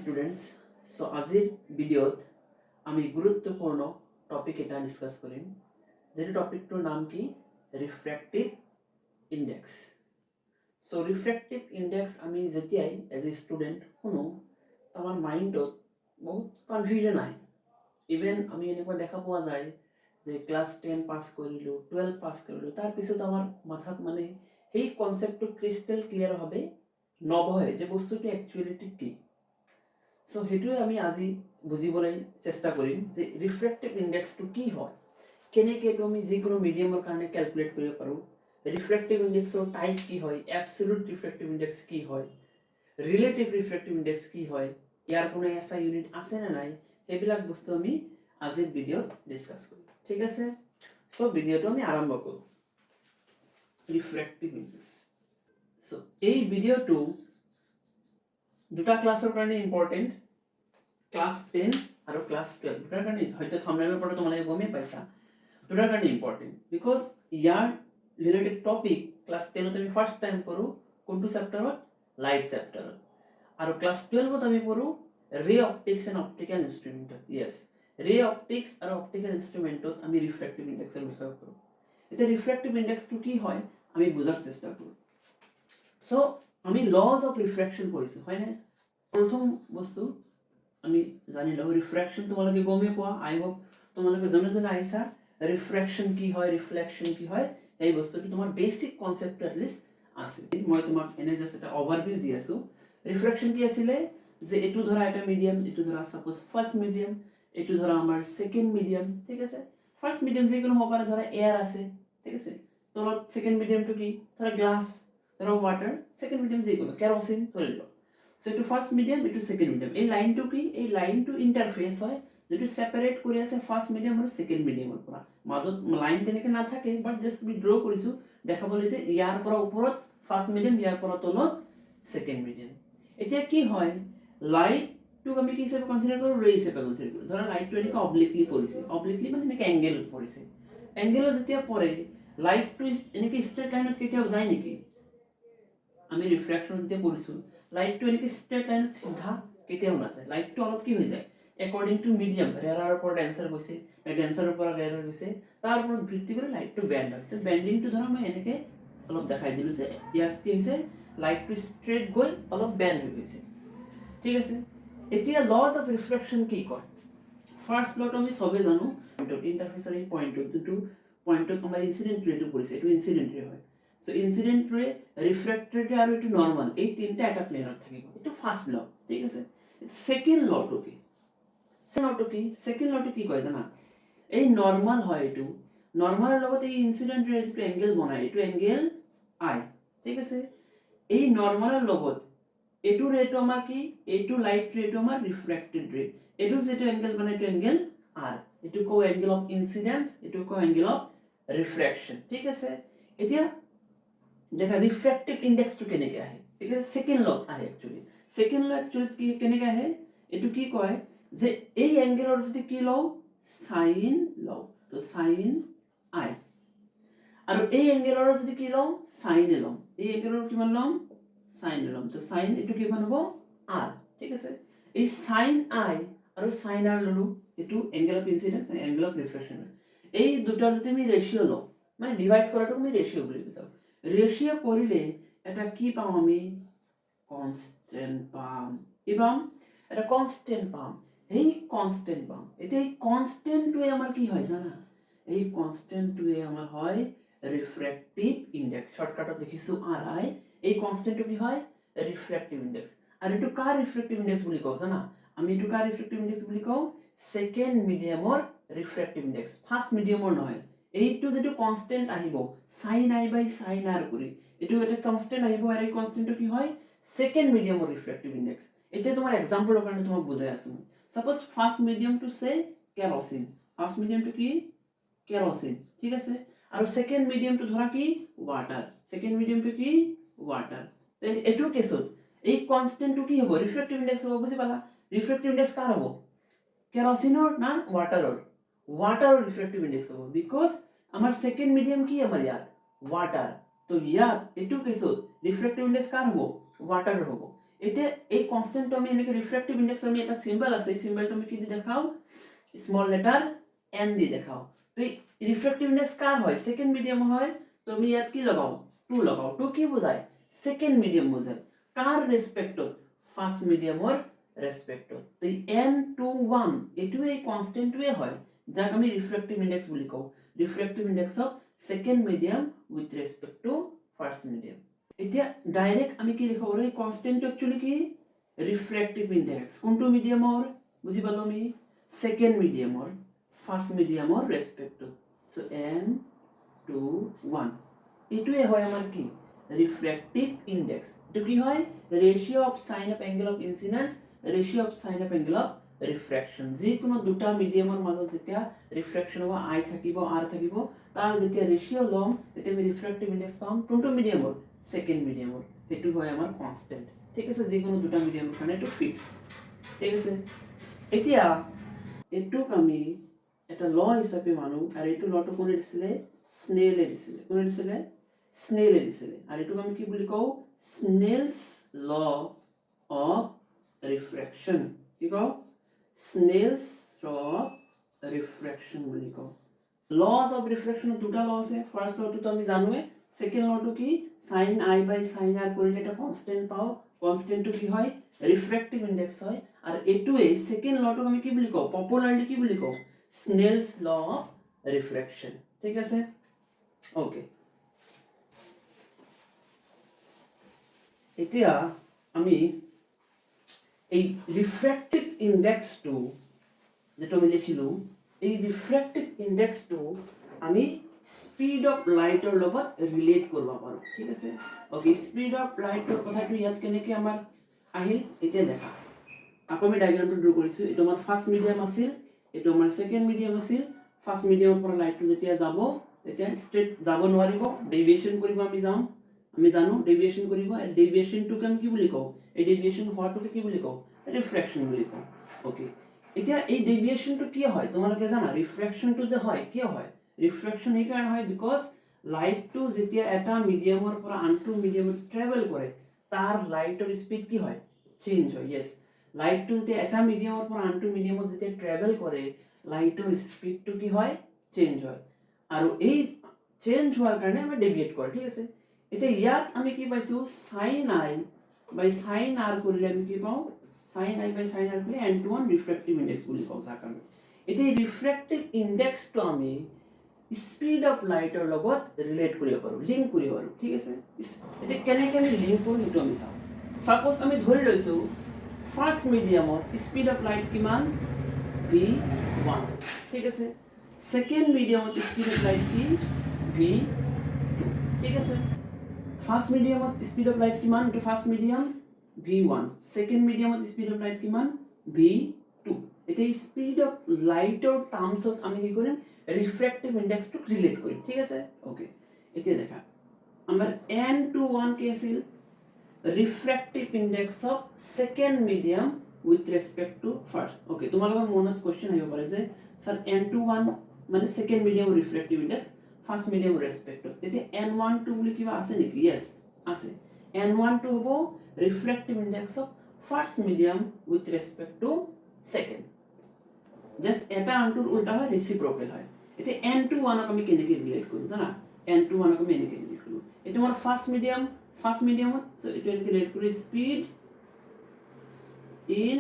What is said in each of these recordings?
students. So আজিৰ ভিডিঅ'ত আমি গুৰুত্বপূৰ্ণ টপিক এটা ডিসকাস কৰিম যেটো টপিকটোৰ নাম কি refractive index so refractive index আমি যেতিয়াই এজ এ ষ্টুডেণ্ট শুনো আমাৰ মাইণ্ডত বহুত কনফিউজন আহে ইভেন আমি এনেকুৱা দেখা পোৱা যায় যে ক্লাছ 10 পাছ কৰিলোঁ 12 পাছ কৰিলোঁ তাৰপিছত আমাৰ মাথাত মানে সেই কনসেপ্টটো ক্ৰিষ্টেল ক্লিয়াৰ ভাবে নবহে যে বস্তুটো একচুৱেলি কি সো হেতুৱে আমি আজি বুজিবলৈ চেষ্টা কৰিম যে ৰিফ্ৰেক্টিভ ইনডেক্সটো কি হয় কেনেকৈ এইটো আমি যিকোনো মিডিয়ামৰ কাৰণে ক্যালকুলেট কৰিব পাৰোঁ ৰিফ্ৰেক্টিভ ইনডেক্সৰ টাইপ কি হয় এবসলিউট ৰিফ্ৰেক্টিভ ইনডেক্স কি হয় ৰিলেটিভ ৰিফ্ৰেক্টিভ ইনডেক্স কি হয় ইয়াৰ কোনো এসআই ইউনিট আছে নে নাই সেইবিলাক বস্তু আমি আজিৰ ভিডিঅ'ত ডিসকাস কৰিম ঠিক আছে সো ভিডিঅ'টো আমি আৰম্ভ কৰোঁ ৰিফ্ৰেক্টিভ ইনডেক্স সো এই ভিডিঅ'টো দুটা ক্লাসৰ কাৰণে ইম্পৰ্টেন্ট ক্লাস 10 আৰু ক্লাস 12 দুটাৰ কাৰণে হয়তো থাম্বনেইলৰ পৰা তোমালোকে গমেই পাইছা দুটাৰ কাৰণে important because year related topic class 10 ত আমি ফাৰ্স্ট টাইম পঢ়ো কোনটো চেপ্টাৰত লাইট চেপ্টাৰত আৰু ক্লাস 12 ত আমি পঢ়ো ৰে অপটিক্স এণ্ড অপটিক্যাল ইনস্ট্ৰুমেন্টত ইয়েস ৰে অপটিক্স আৰু অপটিক্যাল ইনস্ট্ৰুমেন্টত আমি ৰিফ্ৰেক্টিভ ইনডেক্সৰ বিষয়ে পঢ়ো এতিয়া ৰিফ্ৰেক্টিভ ইনডেক্সটো কি হয় আমি বুজাৰ চেষ্টা কৰোঁ সো আমি লজ অফ ৰিফ্ৰ্যাকশন পড়িছো হয় না প্ৰথম বস্তু আমি জানি লও ৰিফ্ৰ্যাকশন তোমালোকে গমে পোৱা আই হোপ তোমালোকে জনে আইছা ৰিফ্ৰ্যাকশন কি হয় ৰিফ্লেকশন কি হয় এই বস্তুটো তোমাৰ বেসিক কনসেপ্ট এট লিস্ট আছে মই তোমাক এনে জাস্ট এটা ওভারভিউ দি আছো রিফ্র্যাকশন কি আছিল যে এটু ধৰা এটা মিডিয়াম এটু ধৰা সাপোজ ফাৰ্স্ট মিডিয়াম এটু ধৰা আমাৰ সেকেন্ড মিডিয়াম ঠিক আছে ফাৰ্স্ট মিডিয়াম যে কোনো হ'ব পাৰে ধৰা এয়াৰ আছে ঠিক আছে তলত সেকেন্ড মিডিয়ামটো কি ধৰা গ্লাস ধৰা ওয়াটাৰ সেকেন্ড মিডিয়াম যে কোনো কেৰোসিন ধৰি লও সো এটু ফার্স্ট মিডিয়াম এটু সেকেন্ড মিডিয়াম এই লাইনটো কি এই লাইনটো ইন্টারফেস হয় যেটো সেপারেট কৰি আছে ফাৰ্স্ট মিডিয়াম আৰু সেকেন্ড মিডিয়ামৰ পৰা মাজত লাইন তেনেকে না থাকে বাট জাস্ট আমি ড্ৰ কৰিছো দেখাবলৈ যে ইয়াৰ পৰা ওপৰত ফাৰ্স্ট মিডিয়াম ইয়াৰ পৰা তলত সেকেন্ড মিডিয়াম এতিয়া কি হয় লাইটটো আমি কি হিচাপে কনসিডাৰ কৰো ৰে হিচাপে কনসিডাৰ কৰো ধৰা লাইটটো এনেকা অবলিকলি পৰিছে অবলিকলি মানে এনেকা এংগেলত পৰিছে এংগেলত যেতিয়া পৰে লাইটটো এনেকে ষ্ট্ৰেট লাইনত কেতিয়াও যায় নেকি আমি রিফ্র্যাকশন দিতে পড়িছো লাইটটো এনেকে স্ট্রেট লাইনত সিধা কেতিয়াও নাযায় লাইটটো অলপ কি হৈ যায় অ্যাকর্ডিং টু মিডিয়াম ৰেয়াৰৰ ওপৰত ডেন্সাৰ গৈছে ডেন্সাৰৰ পৰা ৰেয়াৰৰ গৈছে তাৰ ওপৰত ভিত্তি কৰি লাইটটো বেন্ড হয় তো বেন্ডিংটো ধৰা মই এনেকে অলপ দেখাই দিলো যে ইয়াত কি হৈছে লাইটটো স্ট্রেট গৈ অলপ বেন্ড হৈ গৈছে ঠিক আছে এতিয়া লজ অফ রিফ্র্যাকশন কি কয় ফার্স্ট লটো আমি সবে জানো পয়েন্টত ইন্টাৰফেসৰ এই পয়েন্টত যেটো পয়েন্টত আমাৰ ইনসিডেন্ট ৰেটো পৰিছে এটো ইনসিডেন্ট ৰে হয় সো ইনসিডেন্ট রে রিফ্র্যাক্টেড রে আর এটো নরমাল এই তিনটা একটা প্লেনত থাকিব এটো ফার্স্ট ল ঠিক আছে সেকেন্ড লটো কি সেকেন্ড লটো কি কয় জানা এই নরমাল হয় এটো নরমালের লগত এই ইনসিডেন্ট রে যেটো এঙ্গেল বনায় এটো এঙ্গেল আই ঠিক আছে এই নরমালের লগত এটো রেটো আমার কি এটো লাইট রেটো আমার রিফ্র্যাক্টেড রে এটো যেটো এঙ্গেল বনায় এটো এঙ্গেল আর এটো কো এঙ্গেল অফ ইনসিডেন্স এটো কো এঙ্গেল অফ রিফ্র্যাকশন ঠিক আছে এতিয়া দেখা রিফ্র্যাক্টিভ ইনডেক্স টু কেনেকে আহে ঠিক আছে সেকেন্ড ল আহে একচুয়ালি সেকেন্ড ল একচুয়ালি কি কেনেকে আহে এটো কি কয় যে এই অ্যাঙ্গেলৰ যদি কি লও সাইন লও তো সাইন আই আৰু এই অ্যাঙ্গেলৰ যদি কি লও সাইন লম এই অ্যাঙ্গেলৰ কিমান লম সাইন লম তো সাইন এটো কিমান হ'ব আর ঠিক আছে এই সাইন আই আৰু সাইন আৰ ললো এটো angle of incidence angle of reflection এই দুটাৰ যদি আমি ৰেশিও লও মানে ডিভাইড কৰাটো আমি ৰেশিও বুলি কৈছো ৰেশিও কৰিলে এটা কি পাম আমি কনস্ট্যান্ট পাম এবং এটা কনস্ট্যান্ট পাম এই কনস্ট্যান্ট পাম এটা এই কনস্ট্যান্টটোৱে আমাৰ কি হয় জানা এই কনস্ট্যান্টটোৱে আমাৰ হয় ৰিফ্ৰ্যাক্টিভ ইনডেক্স শৰ্টকাটত লিখিছো আৰ আই এই কনস্ট্যান্টটো কি হয় ৰিফ্ৰ্যাক্টিভ ইনডেক্স আৰু এটো কাৰ ৰিফ্ৰ্যাক্টিভ ইনডেক্স বুলি কও জানা আমি এটো কাৰ ৰিফ্ৰ্যাক্টিভ ইনডেক্স বুলি কও সেকেন্ড মিডিয়ামৰ ৰিফ্ৰ্যাক্টিভ ইনডেক্স ফাৰ্স্ট মিডিয়ামৰ নহয় এইটো যেটো কনস্ট্যান্ট আহিব sin i by sin r কৰি এটো এটা কনস্ট্যান্ট আহিব আৰু এই কনস্ট্যান্টটো কি হয় সেকেন্ড মিডিয়ামৰ ৰিফ্ৰ্যাক্টিভ ইনডেক্স এতিয়া তোমাৰ এক্সাম্পলৰ কাৰণে তোমাক বুজাই আছো suppose first medium to say কেৰোসিন first medium to কি কেৰোসিন ঠিক আছে আৰু সেকেন্ড মিডিয়াম টু ধৰা কি ওয়াটার সেকেন্ড মিডিয়াম টু কি ওয়াটার তো এটো কেছত এই কনস্ট্যান্টটো কি হ'ব রিফ্র্যাক্টিভ ইনডেক্স হ'ব বুজি পালা রিফ্র্যাক্টিভ ইনডেক্স কাৰ হ'ব কেৰোসিনৰ না ওয়াটাৰৰ ওয়াটাৰৰ ৰিফ্ৰ্যাক্টিভ ইনডেক্স হ'ব বিকজ আমাৰ সেকেন্ড মিডিয়াম কি আমাৰ ইয়াত ওয়াটাৰ তো ইয়াত এটু কেছত ৰিফ্ৰ্যাক্টিভ ইনডেক্স কাৰ হ'ব ওয়াটাৰৰ হ'ব এতিয়া এই কনস্ট্যান্ট আমি এনেকে রিফ্র্যাক্টিভ ইন্ডেক্স আমি এটা সিম্বল আছে এই সিম্বলটো আমি কি দি দেখাও স্মল লেটার n দি দেখাও তো রিফ্র্যাক্টিভ ইন্ডেক্স কার হয় সেকেন্ড মিডিয়াম হয় তো আমি ইয়াত কি লাগাও 2 লাগাও 2 কি বোঝায় সেকেন্ড মিডিয়াম বোঝায় কার রেসপেক্টত ফার্স্ট মিডিয়ামৰ ৰেসপেক্টত তো n21 এটু এই কনস্ট্যান্টটোৱে হয় যাক আমি রিফ্র্যাক্টিভ ইন্ডেক্স বুলি কও refractive index of second medium with respect to first medium এতিয়া ডাইরেক্ট আমি কি লিখব পাৰো এই কনস্ট্যান্ট একচুয়ালি কি ৰিফ্ৰ্যাক্টিভ ইন্ডেক্স কোনটো মিডিয়ামৰ বুজি পালো আমি সেকেন্ড মিডিয়ামৰ ফাৰ্স্ট মিডিয়ামৰ ৰেসপেক্ট সো n21 এটুৱে হয় আমাৰ কি রিফ্র্যাক্টিভ ইন্ডেক্স এটো কি হয় ratio of sign of angle of incidence ratio of sign of angle of refraction যে কোনো দুটা মিডিয়ামৰ মাজত যেতিয়া ৰিফ্ৰ্যাকশন হ'ব i থাকিব r থাকিব তাৰ যেতিয়া ৰেশিও লম তেতিয়া আমি ৰিফ্ৰ্যাক্টিভ ইন্ডেক্স পাম কোনটো মিডিয়ামৰ সেকেন্ড মিডিয়ামৰ এটু হয় আমাৰ কনস্ট্যান্ট ঠিক আছে যে কোনো দুটা মিডিয়ামৰ কাৰণে এটু ফিক্স ঠিক আছে এতিয়া এটুক আমি এটা ল হিচাপে মানো আৰু এটু লটো কোনে দিছিলে স্নেলে দিছিলে কোনে দিছিলে স্নেলে দিছিলে আৰু এটুক আমি কি বুলি কও স্নেলস ল অফ রিফ্র্যাকশন কি কও স্নেলস ল অফ রিফ্র্যাকশন বুলি কও লস অফ রিফ্র্যাকশন দুটা ল আছে ফার্স্ট লটো তো আমি জানোৱে সেকেন্ড লটো কি sin i by sin r কৰিলে এটা কনস্ট্যান্ট পাও কনস্ট্যান্টটো কি হয় ৰিফ্ৰ্যাক্টিভ ইন্ডেক্স হয় আৰ এটুৱে সেকেন্ড লটো আমি কি বুলি কও পপুলারলি কি বুলি কও স্নেলস ল অফ রিফ্র্যাকশন ঠিক আছে ওকে এতিয়া আমি এই রিফ্র্যাক্টিভ ইন্ডেক্সটো যেটো আমি লিখিলো এই রিফ্র্যাক্টিভ ইন্ডেক্সটো আমি স্পিড অফ লাইটৰ লগত ৰিলেট কৰিব পাৰো ঠিক আছে ওকে স্পিড অফ লাইটৰ কথাটো ইয়াত কেনেকৈ আমাৰ আহিল এতিয়া দেখা আকৌ আমি ডায়াগ্ৰামটো ড্ৰ কৰিছো এটো আমাৰ ফাৰ্স্ট মিডিয়াম আছিল এটো আমাৰ সেকেন্ড মিডিয়াম আছিল ফাৰ্স্ট মিডিয়ামৰ পৰা লাইটটো যেতিয়া যাব তেতিয়া স্ট্ৰেট যাব নোৱাৰিব ডেভিয়েশন কৰিব আমি যাম আমি জানো ডেভিয়েশন কৰিব আৰু ডেভিয়েশনটোক আমি কি বুলি কও এই ডেভিয়েশন হোৱাটোকে কি বুলি কও রিফ্র্যাকশন বুলি কও ওকে এতিয়া এই ডেভিয়েশনটো কি হয় তোমালোকে জানা রিফ্র্যাকশনটো যে হয় কি হয় রিফ্র্যাকশন এই কারণে হয় বিকজ লাইটটো যেতিয়া এটা মিডিয়ামৰ পৰা আনটো মিডিয়ামত ট্ৰেভেল কৰে তাৰ লাইটৰ স্পীড কি হয় চেঞ্জ হয় ইয়েস লাইটটো যেতিয়া এটা মিডিয়ামৰ পৰা আনটো মিডিয়ামত যেতিয়া ট্ৰেভেল কৰে লাইটৰ স্পীডটো কি হয় চেঞ্জ হয় আৰু এই চেঞ্জ হোৱাৰ কাৰণে আমি ডেভিয়েট কৰে ঠিক আছে এতিয়া ইয়াত আমি কি পাইছো sin i by sin r কৰিলে আমি কি পাও sin i by sin r কৰিলে n21 ৰিফ্ৰ্যাক্টিভ ইন্ডেক্স বুলি কও যাক আমি এতিয়া ৰিফ্ৰ্যাক্টিভ ইন্ডেক্সটো আমি স্পিড অফ লাইটৰ লগত ৰিলেট কৰিব পাৰো লিংক কৰিব পাৰো ঠিক আছে এতিয়া কেনেকৈ আমি লিংক কৰো সেইটো আমি চাও সাপোজ আমি ধৰি লৈছো ফার্স্ট মিডিয়ামত স্পিড অফ লাইট কিমান v1 ঠিক আছে সেকেন্ড মিডিয়ামত স্পিড অফ লাইট কি v2 ঠিক আছে ফার্স্ট মিডিয়ামত স্পিড অফ লাইট কিমান এটো ফার্স্ট মিডিয়াম v1 সেকেন্ড মিডিয়ামত স্পিড অফ লাইট কিমান v2 এটা স্পিড অফ লাইটৰ টাৰ্মছত আমি কি কৰিম ৰিফ্ৰ্যাক্টিভ ইন্ডেক্স টু ৰিলেট কৰি ঠিক আছে ওকে এতিয়া দেখা আমাৰ n21 কি আছিল refractive index of second medium with respect to first okay তোমালোকৰ মনত কোশ্চেন আহিব পাৰে যে স্যার n21 মানে second medium refractive index first medium respect এতিয়া n12 বুলি কিবা আছে নেকি ইয়েস আছে n12 হ'ব refractive index of first medium with respect two second just এটা আনটোৰ উল্টা হয় ৰেসিপ্ৰোকাল হয় এতিয়া n21 আমি কেনেকৈ ৰিলেট কৰো জানা n21 আমি এনেকৈ ৰিলেট কৰো এটা আমাৰ ফাৰ্স্ট মিডিয়ামত এটা এনেকৈ ৰিলেট কৰো স্পিড ইন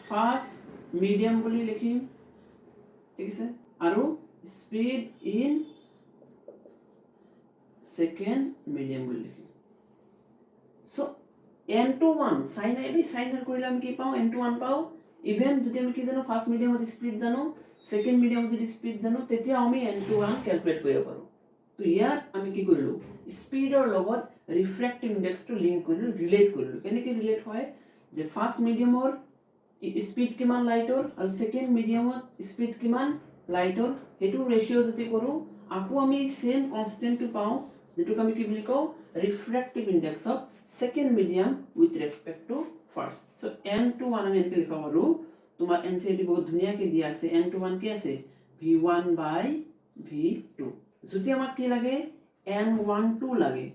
ফাৰ্স্ট মিডিয়াম বুলি লিখিম ঠিক আছে আৰু স্পিড ইন সেকেন্ড মিডিয়াম বুলি লিখিম so n21 sin i by sin r কৰিলে আমি কি পাও n21 পাও ইভেন যদি আমি কি জানো ফার্স্ট মিডিয়ামত স্পিড জানো সেকেন্ড মিডিয়ামত যদি স্পিড জানো তেতিয়া আমি n21 ক্যালকুলেট কৰিব পাৰো তো ইয়াত আমি কি কৰিলো স্পিডৰ লগত ৰিফ্ৰ্যাক্টিভ ইন্ডেক্সটো লিংক কৰিলো ৰিলেট কৰিলো কেনেকৈ ৰিলেট হয় যে ফাৰ্স্ট মিডিয়ামৰ স্পিড কিমান লাইটৰ আৰু সেকেন্ড মিডিয়ামত স্পিড কিমান লাইটৰ হেতু ৰেশিও যদি কৰো আকৌ আমি সেম কনস্ট্যান্টটো পাও যেটোক আমি কি বুলি কও refractive index of second medium with respect to first so n21 আমি এনেকৈ লিখা পাৰো তোমাৰ এনসিইআরটি বহুত ধুনীয়াকৈ দিয়া আছে n21 কি আছে v1 by v2 যদি আমাক কি লাগে n12 লাগে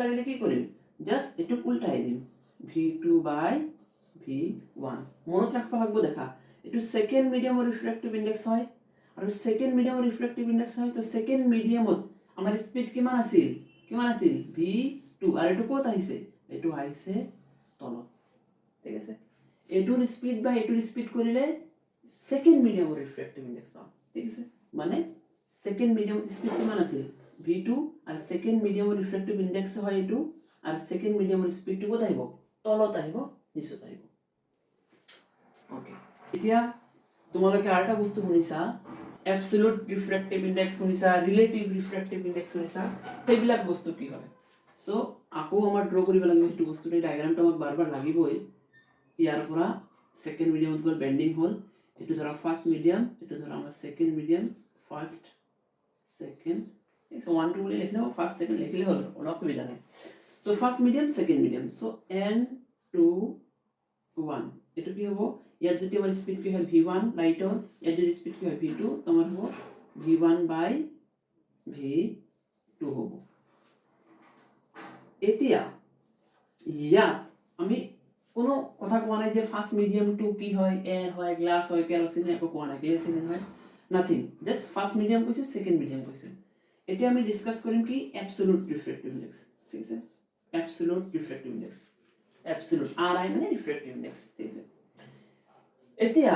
লাগিলে কি কৰিম জাস্ট এটুক উল্টাই দিম v2 বাই v1 মনত ৰাখিব লাগিব দেখা এটো সেকেন্ড মিডিয়ামৰ ৰিফ্ৰেক্টিভ ইনডেক্স হয় আৰু সেকেন্ড মিডিয়ামৰ ৰিফ্ৰেক্টিভ ইনডেক্স হয় তো সেকেন্ড মিডিয়ামত আমাৰ স্পীড কিমান আছিল v2 আৰু এটো ক'ত আহিছে এটো আহিছে তলত ঠিক আছে এটোৰ স্পীড বা এটোৰ স্পীড কৰিলে সেকেন্ড মিডিয়ামৰ ৰিফ্ৰেক্টিভ ইনডেক্স পাম ঠিক আছে মানে সেকেন্ড মিডিয়াম স্পীড কিমান আছিল v2 আৰু সেকেন্ড মিডিয়ামৰ ৰিফ্ৰেক্টিভ ইনডেক্স হয় এটো আৰু সেকেন্ড মিডিয়ামৰ স্পীডটো ক'ত আহিব তলত আহিব নিচত আহিব ওকে এতিয়া তোমালোকে আরেকটা বস্তু শুনিছা অ্যাবসলিউট রিফ্র্যাক্টিভ ইনডেক্স শুনিছা রিলেটিভ রিফ্র্যাক্টিভ ইনডেক্স শুনিছা সেইবিলাক বস্তু কি হয় সো আকৌ আমাৰ ড্ৰ কৰিব লাগিব সেইটো বস্তুটো ডায়াগ্ৰামটো আমাক বাৰবাৰ লাগিবই ইয়াৰ পৰা সেকেন্ড মিডিয়ামত গল বেন্ডিং হল এটো ধৰা ফাৰ্স্ট মিডিয়াম এটো ধৰা আমাৰ second medium first second so 1 2 বুলি লিখলে ফার্স্ট সেকেন্ড লিখলে হল অলপ সুবিধা নাই so first medium second medium so n2 1 এটো কি হ'ব ইয়াত যদি আমাৰ স্পীড কি হয় v1 লাইটৰ ইয়াত যদি স্পীড কি হয় v2 তোমাৰ হ'ব v1 বাই v2 হ'ব এতিয়া ইয়াত আমি কোনো কথা কোৱা নাই যে ফাৰ্স্ট মিডিয়াম টু কি হয় এয়াৰ হয় গ্লাস হয় কেৰোসিন হয় একো কোৱা নাই গ্লিসাৰিন হয় নাথিং জাস্ট ফাৰ্স্ট মিডিয়াম কৈছো সেকেন্ড মিডিয়াম কৈছো এতিয়া আমি ডিসকাস কৰিম কি অ্যাবসলিউট রিফ্র্যাক্টিভ ইনডেক্স ঠিক আছে absolute refractive index absolute RI মানে রিফ্র্যাক্টিভ ইনডেক্স ঠিক আছে এতিয়া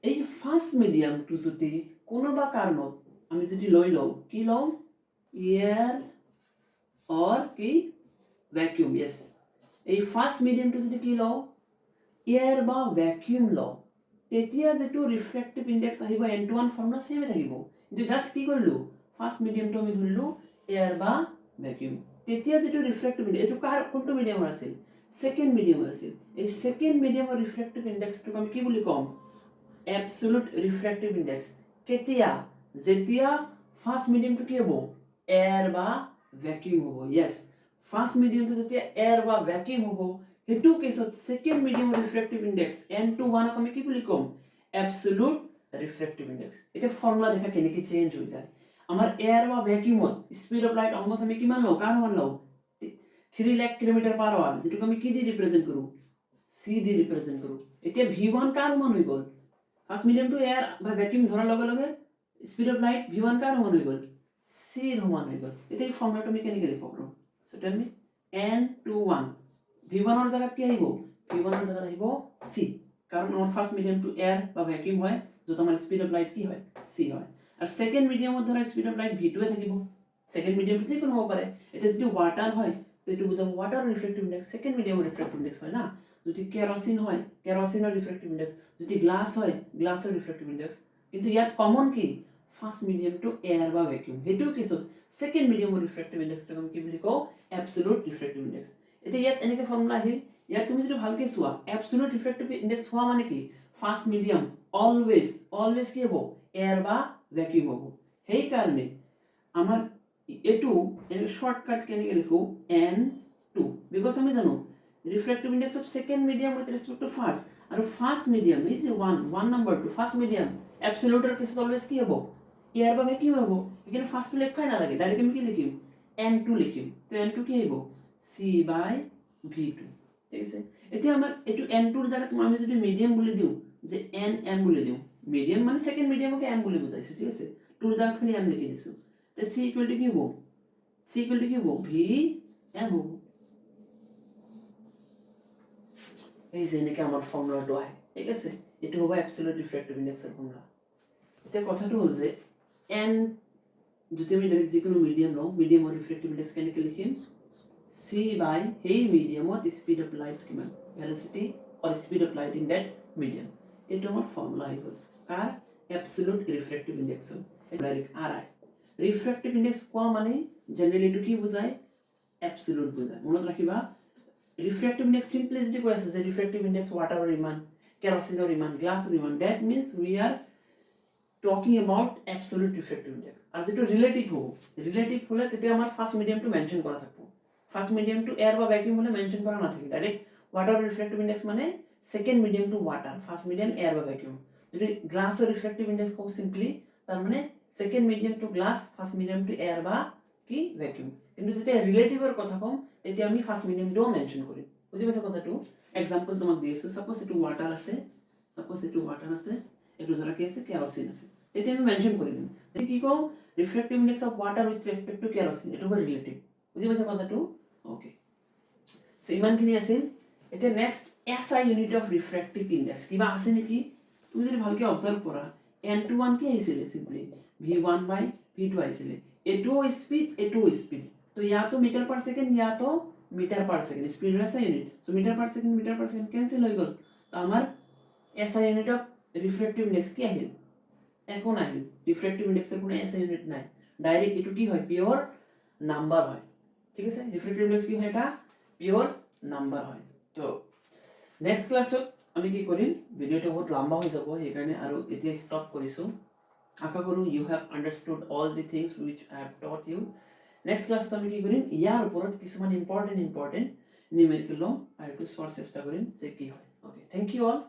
এই ফার্স্ট মিডিয়ামটো যদি কোনোবা কাৰণত আমি যদি লৈ লও কি লও এয়ার অর কি ভ্যাকুয়াম यस এই ফার্স্ট মিডিয়ামটো যদি কি লও এয়ার বা ভ্যাকুয়াম লও তেতিয়া যেটো রিফ্র্যাক্টিভ ইনডেক্স আহিব n21 ফর্মুলা সেমে থাকিব কিন্তু জাস্ট কি কৰিলো ফাৰ্স্ট মিডিয়ামটো আমি ধৰিলো এয়াৰ বা ভ্যাকুয়াম তেতিয়া যেটো ৰিফ্ৰ্যাক্টিভ ইনডেক্স এটো কাৰ কোনটো মিডিয়ামৰ আছিল সেকেন্ড মিডিয়ামৰ আছিল এই সেকেন্ড মিডিয়ামৰ রিফ্র্যাক্টিভ ইনডেক্সটো আমি কি বুলি কম অ্যাবসলিউট রিফ্র্যাক্টিভ ইনডেক্স কেতিয়া যেতিয়া ফার্স্ট মিডিয়ামটো কি হ'ব এয়ার বা ভ্যাকুয়াম হ'ব यस ফার্স্ট মিডিয়ামটো যেতিয়া এয়ার বা ভ্যাকুয়াম হ'ব হেতু কেছত সেকেন্ড মিডিয়ামৰ ৰিফ্ৰ্যাক্টিভ ইনডেক্স n21 আমি কি বুলি কম অ্যাবসলিউট ৰিফ্ৰ্যাক্টিভ ইনডেক্স এটা ফৰ্মুলা দেখা কেনেকৈ চেঞ্জ হৈ যায় আমাৰ এয়াৰ বা ভ্যাকুয়ামত স্পিড অফ লাইট অলমোস্ট আমি কিমান লও কাৰ সমান লও 3 লাখ কিলোমিটাৰ পাৰ আওয়াৰ যেটো আমি কি দি ৰিপ্ৰেজেন্ট কৰো c দি ৰিপ্ৰেজেন্ট কৰো এতিয়া v1 কাৰ সমান হৈ গল ফাৰ্স্ট মিডিয়াম টু এয়াৰ বা ভ্যাকুয়াম ধৰাৰ লগে লগে স্পিড অফ লাইট v1 কাৰ সমান হৈ গল c ৰ সমান হৈ গল এতিয়া এই ফৰ্মুলাটো আমি কেনেকৈ লিখিব পাৰো so tell me n21 v1 ৰ জায়গাত কি আহিব v1 ৰ জায়গাত আহিব c কাৰণ আমাৰ ফাৰ্স্ট মিডিয়াম টু এয়াৰ বা ভ্যাকুয়াম হয় যত আমাৰ স্পিড অফ লাইট কি হয় c হয় আৰু সেকেন্ড মিডিয়ামত ধৰা স্পিড অফ লাইট v2 এ থাকিব সেকেন্ড মিডিয়াম যে কোনো হ'ব পাৰে এটা যদি ওয়াটাৰ হয় তো এটো বুজাব ওয়াটাৰ ৰিফ্ৰ্যাক্টিভ ইনডেক্স সেকেন্ড মিডিয়ামৰ ৰিফ্ৰ্যাক্টিভ ইনডেক্স হয় না যদি কেৰোসিন হয় কেৰোসিনৰ ৰিফ্ৰ্যাক্টিভ ইনডেক্স যদি গ্লাস হয় গ্লাসৰ ৰিফ্ৰ্যাক্টিভ ইনডেক্স কিন্তু ইয়াত কমন কি ফাৰ্স্ট মিডিয়াম টু এয়াৰ বা ভ্যাকুয়াম হেতু কেছত সেকেন্ড মিডিয়ামৰ রিফ্র্যাক্টিভ ইনডেক্সটো আমি কি বুলি কও অ্যাবসলিউট রিফ্র্যাক্টিভ ইনডেক্স এতিয়া ইয়াত এনেকে ফর্মুলা আহিল ইয়াত তুমি যদি ভালকে চোৱা অ্যাবসলিউট ৰিফ্ৰ্যাক্টিভ ইনডেক্স হোৱা মানে কি ফাৰ্স্ট মিডিয়াম অলওয়েজ কি হ'ব এয়াৰ বা ভ্যাকুয়াম হ'ব সেই কাৰণে আমাৰ এটু এর শর্টকাট কেনে লিখো n2 বিকজ আমি জানো refractive index of second medium with respect to first আর first medium is 1 number to first medium অ্যাবসলিউটের কেসে অলওয়েজ কি হবে এয়ার বা ভ্যাকুয়াম হবে এখানে ফার্স্ট টু লেখাই না লাগে ডাইরেক্ট আমি কি লিখিম n2 লিখিম তো n2 কি হবে c বাই v2 ঠিক আছে এতিয়া আমাৰ এটু n2 ৰ জায়গাত আমি যদি মিডিয়াম বুলি দিও যে nm বুলি দিও মিডিয়াম মানে সেকেন্ড মিডিয়ামকে m বুলি বুজাইছো ঠিক আছে টুৰ জায়গাত খালি m লিখি দিছো তো c ইকুয়াল টু কি হ'ব c ইকুয়াল টু কি হ'ব v m হ'ব এই যে এনেকে আমাৰ ফৰ্মুলাটো আহে ঠিক আছে এটো হ'ব অ্যাবসলিউট ৰিফ্ৰ্যাক্টিভ ইনডেক্সৰ ফৰ্মুলা এতিয়া কথাটো হ'ল যে n যদি আমি ডাইৰেক্ট যিকোনো মিডিয়াম লওঁ মিডিয়ামৰ রিফ্র্যাক্টিভ ইনডেক্স কেনেকৈ লিখিম c বাই সেই মিডিয়ামত স্পিড অফ লাইট কিমান velocity or speed of light in that medium এটো আমাৰ ফৰ্মুলা হৈ গ'ল কাৰ absolute refractive index direct আৰআই ৰিফ্ৰ্যাক্টিভ index কোৱা মানে জেনাৰেলি এটো কি বুজায় অ্যাবসলিউট বুজায় মনত ৰাখিবা ৰিফ্ৰ্যাক্টিভ ইনডেক্স সিম্পলি যদি কৈ আছে যে ৰিফ্ৰ্যাক্টিভ ইনডেক্স ওয়াটাৰৰ ইমান কেৰোসিনৰ ইমান গ্লাছৰ ইমান that means we are talking about absolute refractive index আৰ যেটো ৰিলেটিভ হলে তেতিয়া আমাৰ ফাৰ্স্ট মিডিয়ামটো মেনশন কৰা থাকিব ফার্স্ট মিডিয়াম টু এয়ার বা ভ্যাকুয়াম হলে মেনশন করা না থাকে ডাইরেক্ট ওয়াটার রিফ্র্যাক্টিভ ইনডেক্স মানে second medium to water first medium air বা ভ্যাকুয়াম যদি গ্লাসৰ রিফ্র্যাক্টিভ ইনডেক্স কও সিম্পলি তার মানে second medium to glass first medium to air বা কি ভ্যাকুয়াম কিন্তু যেতিয়া ৰিলেটিভৰ কথা কম তেতিয়া আমি ফাৰ্ষ্ট মিডিয়ামটোও মেনশ্যন কৰিম বুজি পাইছা কথাটো এক্সাম্পল তোমাক দি আছোঁ ছাপ'জ এইটো ৱাটাৰ আছে এইটো ধৰা কি আছে কেৰচিন আছে তেতিয়া আমি মেনশ্যন কৰি দিম তেতিয়া কি কওঁ refractive index of water with respect to kerosene এইটো হ'ব ৰিলেটিভ বুজি পাইছা কথাটো অ'কে চ' ইমানখিনি আছিল এতিয়া next SI unit of refractive index কিবা আছে নেকি তুমি যদি ভালকৈ অবজাৰ্ভ কৰা N21 কি আহিছিলে চিম্পলি V1/V2 আহিছিলে এইটোও স্পীড তো ইয়াতো মিটাৰ পাৰ ছেকেণ্ড ইয়াতো মিটাৰ পাৰ ছেকেণ্ড স্পীড আছে ইউনিট চ' মিটাৰ পাৰ ছেকেণ্ড কেনচেল হৈ গ'ল তো আমাৰ SI unit of refractive index কি আহিল একো নাহিল ৰিফ্ৰেক্টিভ ইনডেক্সৰ কোনো SI ইউনিট নাই ডাইৰেক্ট এইটো কি হয় পিয়ৰ নাম্বাৰ হয় ঠিক আছে ৰিফ্ৰেক্টিভ ইনডেক্স কি হয় এটা পিয়ৰ নাম্বাৰ হয় তো নেক্সট ক্লাছত আমি কি কৰিম ভিডিঅ'টো বহুত লম্বা হৈ যাব সেইকাৰণে আৰু এতিয়া ষ্টপ কৰিছোঁ আশা কৰোঁ you have understood all the things which I have taught you next ক্লাছত আমি কি কৰিম ইয়াৰ ওপৰত কিছুমান ইম্পৰ্টেণ্ট নিউমেৰিকেল ল'ম আৰু এইটো চোৱাৰ চেষ্টা কৰিম যে কি হয় অ'কে থেংক ইউ অল